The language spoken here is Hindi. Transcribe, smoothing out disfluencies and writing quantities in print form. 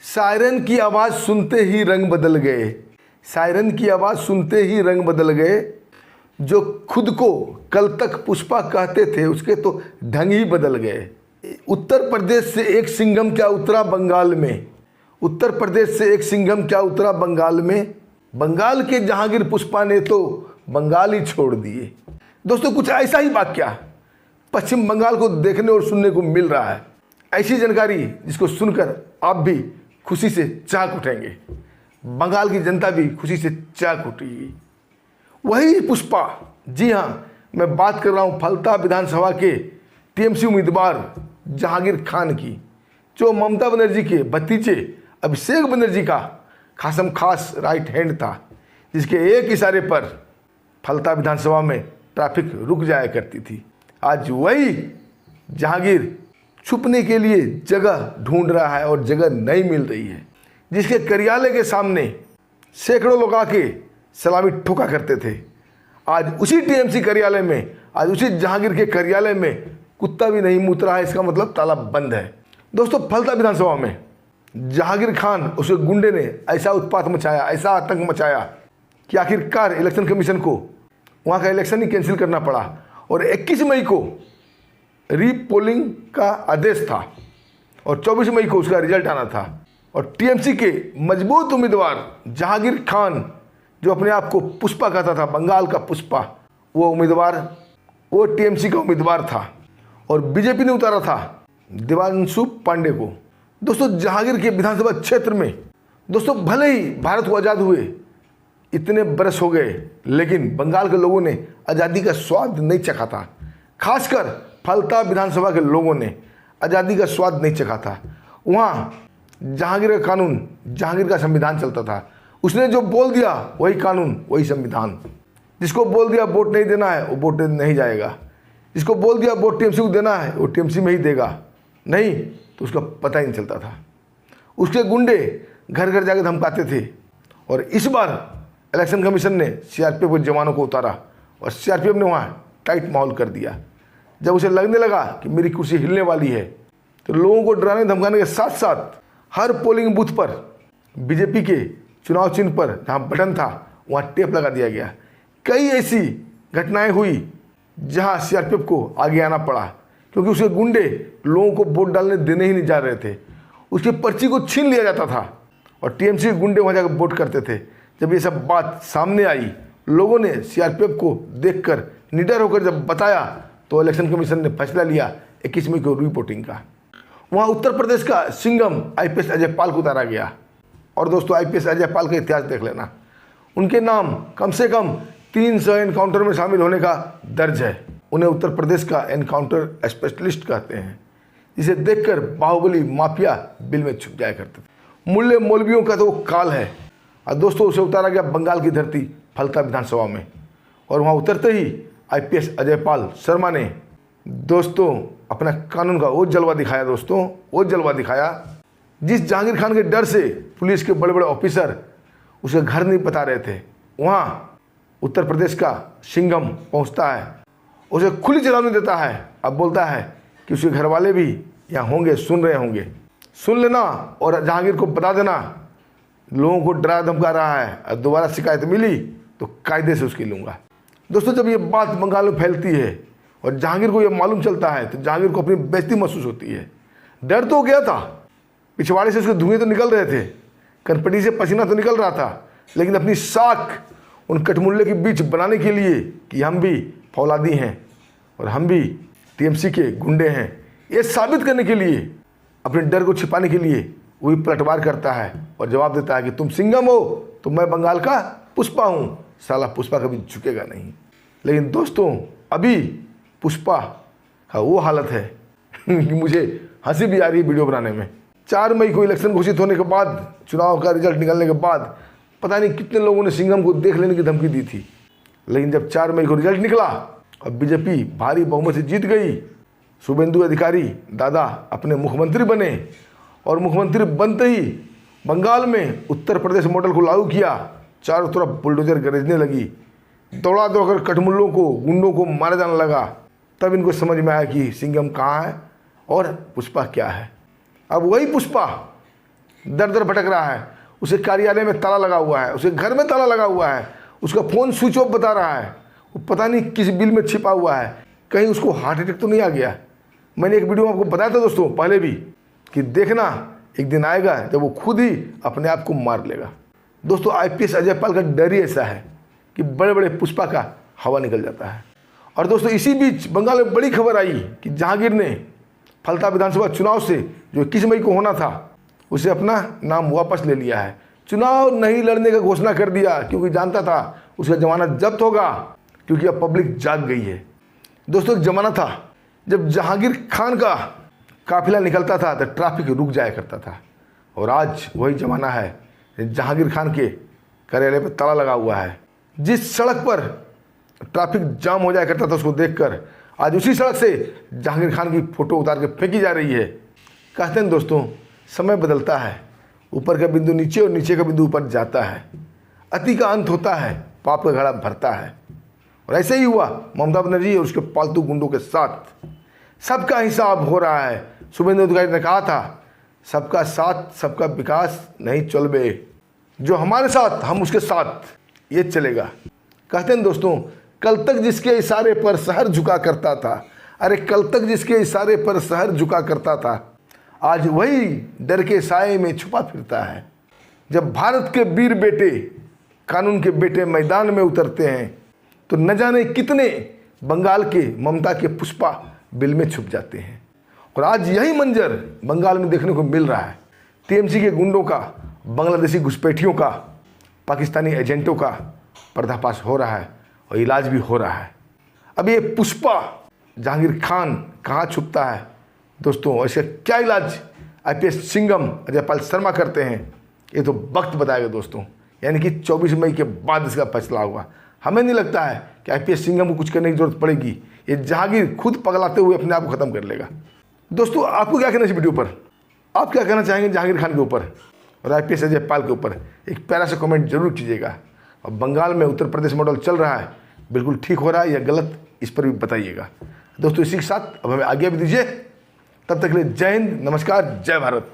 सायरन की आवाज़ सुनते ही रंग बदल गए, सायरन की आवाज़ सुनते ही रंग बदल गए। जो खुद को कल तक पुष्पा कहते थे उसके तो ढंग ही बदल गए। उत्तर प्रदेश से एक सिंघम क्या उतरा बंगाल में, उत्तर प्रदेश से एक सिंघम क्या उतरा बंगाल में। बंगाल के जहांगीर पुष्पा ने तो बंगाल ही छोड़ दिए। दोस्तों कुछ ऐसा ही वाकया पश्चिम बंगाल को देखने और सुनने को मिल रहा है। ऐसी जानकारी जिसको सुनकर आप भी खुशी से चाक उठेंगे, बंगाल की जनता भी खुशी से चाक उठेगी। वही पुष्पा, जी हाँ, मैं बात कर रहा हूँ फलता विधानसभा के टीएमसी उम्मीदवार जहांगीर खान की, जो ममता बनर्जी के भतीजे अभिषेक बनर्जी का खासम खास राइट हैंड था, जिसके एक इशारे पर फलता विधानसभा में ट्रैफिक रुक जाया करती थी। आज वही जहांगीर छुपने के लिए जगह ढूंढ रहा है और जगह नहीं मिल रही है। जिसके कार्यालय के सामने सैकड़ों लोग आके सलामी ठोका करते थे, आज उसी टीएमसी कार्यालय में, आज उसी जहांगीर के कार्यालय में कुत्ता भी नहीं मूत रहा है। इसका मतलब ताला बंद है। दोस्तों फलता विधानसभा में जहांगीर खान, उसके गुंडे ने ऐसा उत्पात मचाया, ऐसा आतंक मचाया कि आखिरकार इलेक्शन कमीशन को वहाँ का इलेक्शन ही कैंसिल करना पड़ा। और 21 मई को रीपोलिंग का आदेश था और 24 मई को उसका रिजल्ट आना था। और टीएमसी के मजबूत उम्मीदवार जहांगीर खान, जो अपने आप को पुष्पा कहता था, बंगाल का पुष्पा, वो उम्मीदवार, वो टीएमसी का उम्मीदवार था और बीजेपी ने उतारा था देवांशु पांडे को। दोस्तों जहांगीर के विधानसभा क्षेत्र में, दोस्तों भले ही भारत को आज़ाद हुए इतने बरस हो गए, लेकिन बंगाल के लोगों ने आज़ादी का स्वाद नहीं चखा था। खासकर फलता विधानसभा के लोगों ने आज़ादी का स्वाद नहीं चखा था। वहाँ जहांगीर का कानून, जहांगीर का संविधान चलता था। उसने जो बोल दिया वही कानून, वही संविधान। जिसको बोल दिया वोट नहीं देना है वो वोट नहीं जाएगा, जिसको बोल दिया वोट टीएमसी को देना है वो टीएमसी में ही देगा, नहीं तो उसका पता ही नहीं चलता था। उसके गुंडे घर घर जाकर धमकाते थे। और इस बार इलेक्शन कमीशन ने सीआरपीएफ के जवानों को उतारा और सीआरपीएफ ने वहाँ टाइट माहौल कर दिया। जब उसे लगने लगा कि मेरी कुर्सी हिलने वाली है, तो लोगों को डराने धमकाने के साथ साथ हर पोलिंग बूथ पर बीजेपी के चुनाव चिन्ह पर जहाँ बटन था वहाँ टेप लगा दिया गया। कई ऐसी घटनाएं हुई जहाँ सीआरपीएफ को आगे आना पड़ा, क्योंकि उसके गुंडे लोगों को वोट डालने देने ही नहीं जा रहे थे। उसकी पर्ची को छीन लिया जाता था और टीएमसी के गुंडे वहाँ जाकर वोट करते थे। जब ये सब बात सामने आई, लोगों ने सीआरपीएफ को देखकर निडर होकर जब बताया, तो इलेक्शन कमीशन ने फैसला लिया 21 मई को रिपोर्टिंग का। वहाँ उत्तर प्रदेश का सिंघम आईपीएस अजय पाल को उतारा गया। और दोस्तों आईपीएस अजय पाल का इतिहास देख लेना, उनके नाम कम से कम 300 एनकाउंटर में शामिल होने का दर्ज है। उन्हें उत्तर प्रदेश का एनकाउंटर स्पेशलिस्ट कहते हैं, जिसे देखकर बाहुबली माफिया बिल में छुप जाया करते थे। मुल्ले मौलवियों का तो वो काल है। और दोस्तों उसे उतारा गया बंगाल की धरती फलता विधानसभा में। और वहाँ उतरते ही आईपीएस अजय पाल शर्मा ने दोस्तों अपना कानून का वो जलवा दिखाया। दोस्तों वो जलवा दिखाया जिस जहांगीर खान के डर से पुलिस के बड़े बड़े ऑफिसर उसे घर नहीं बता रहे थे, वहाँ उत्तर प्रदेश का सिंघम पहुँचता है, उसे खुली चेतावनी देता है। अब बोलता है कि उसके घर वाले भी यहाँ होंगे, सुन रहे होंगे, सुन लेना और जहांगीर को बता देना लोगों को डरा धमका रहा है, और दोबारा शिकायत मिली तो कायदे से उसकी लूँगा। दोस्तों जब ये बात बंगाल में फैलती है और जहांगीर को ये मालूम चलता है, तो जहांगीर को अपनी बेइज्जती महसूस होती है। डर तो हो गया था, पिछवाड़े से उसके धुएं तो निकल रहे थे, कनपटी से पसीना तो निकल रहा था, लेकिन अपनी साख उन कठमुल्ले के बीच बनाने के लिए कि हम भी फौलादी हैं और हम भी टीएमसी के गुंडे हैं, ये साबित करने के लिए, अपने डर को छिपाने के लिए वही पलटवार करता है और जवाब देता है कि तुम सिंघम हो तो मैं बंगाल का पुष्पा हूँ। साला पुष्पा कभी झुकेगा नहीं। लेकिन दोस्तों अभी पुष्पा का वो हालत है कि मुझे हंसी भी आ रही है वीडियो बनाने में। 4 मई को इलेक्शन घोषित होने के बाद, चुनाव का रिजल्ट निकलने के बाद, पता नहीं कितने लोगों ने सिंघम को देख लेने की धमकी दी थी। लेकिन जब 4 मई को रिजल्ट निकला और बीजेपी भारी बहुमत से जीत गई, शुभेंदु अधिकारी दादा अपने मुख्यमंत्री बने और मुख्यमंत्री बनते ही बंगाल में उत्तर प्रदेश मॉडल को लागू किया। चारों तरफ बुलडोजर गरजने लगी, दौड़ा दौड़कर कठमुल्लों को, गुंडों को मारा जाने लगा। तब इनको समझ में आया कि सिंघम कहाँ है और पुष्पा क्या है। अब वही पुष्पा दर दर भटक रहा है, उसे कार्यालय में ताला लगा हुआ है, उसे घर में ताला लगा हुआ है, उसका फ़ोन स्विच ऑफ बता रहा है, वो पता नहीं किस बिल में छिपा हुआ है, कहीं उसको हार्ट अटैक तो नहीं आ गया। मैंने एक वीडियो में आपको बताया था दोस्तों पहले भी कि देखना एक दिन आएगा जब वो खुद ही अपने आप को मार लेगा। दोस्तों IPS अजय पाल का डर ही ऐसा है कि बड़े बड़े पुष्पा का हवा निकल जाता है। और दोस्तों इसी बीच बंगाल में बड़ी खबर आई कि जहांगीर ने फलता विधानसभा चुनाव से जो 21 मई को होना था उसे अपना नाम वापस ले लिया है। चुनाव नहीं लड़ने का घोषणा कर दिया क्योंकि जानता था उसका जमानत जब्त होगा, क्योंकि अब पब्लिक जाग गई है। दोस्तों एक ज़माना था जब जहांगीर खान का काफिला निकलता था तो ट्रैफिक रुक जाया करता था, और आज वही ज़माना है जहांगीर खान के कार्यालय पर ताला लगा हुआ है। जिस सड़क पर ट्रैफिक जाम हो जाया करता था उसको देखकर आज उसी सड़क से जहांगीर खान की फ़ोटो उतार के फेंकी जा रही है। कहते हैं दोस्तों समय बदलता है, ऊपर का बिंदु नीचे और नीचे का बिंदु ऊपर जाता है, अति का अंत होता है, पाप का घड़ा भरता है। और ऐसे ही हुआ ममता बनर्जी और उसके पालतू गुंडों के साथ। सबका हिसाब हो रहा है। शुभेंदु अधिकारी ने कहा था सबका साथ सबका विकास नहीं चलबे, जो हमारे साथ हम उसके साथ, ये चलेगा। कहते हैं दोस्तों कल तक जिसके इशारे पर शहर झुका करता था, अरे कल तक जिसके इशारे पर शहर झुका करता था, आज वही डर के साए में छुपा फिरता है। जब भारत के वीर बेटे कानून के बेटे मैदान में उतरते हैं तो न जाने कितने बंगाल के ममता के पुष्पा बिल में छुप जाते हैं। और आज यही मंजर बंगाल में देखने को मिल रहा है। TMC के गुंडों का, बांग्लादेशी घुसपैठियों का, पाकिस्तानी एजेंटों का पर्दाफाश हो रहा है और इलाज भी हो रहा है। अब ये पुष्पा जहांगीर खान कहाँ छुपता है दोस्तों, ऐसे क्या इलाज IPS सिंघम अजय पाल शर्मा करते हैं, ये तो वक्त बताएगा दोस्तों। यानी कि 24 मई के बाद इसका फैसला होगा। हमें नहीं लगता है कि IPS सिंघम को कुछ करने की जरूरत पड़ेगी, ये जहांगीर खुद पगलाते हुए अपने आप को ख़त्म कर लेगा। दोस्तों आपको क्या कहना है इस वीडियो पर, आप क्या कहना चाहेंगे जहांगीर खान के ऊपर और IPS अजय पाल के ऊपर, एक प्यारा सा कमेंट जरूर कीजिएगा। और बंगाल में उत्तर प्रदेश मॉडल चल रहा है, बिल्कुल ठीक हो रहा है या गलत, इस पर भी बताइएगा। दोस्तों इसी के साथ अब हमें आज्ञा भी दीजिए, तब तक के लिए जय हिंद, नमस्कार, जय भारत।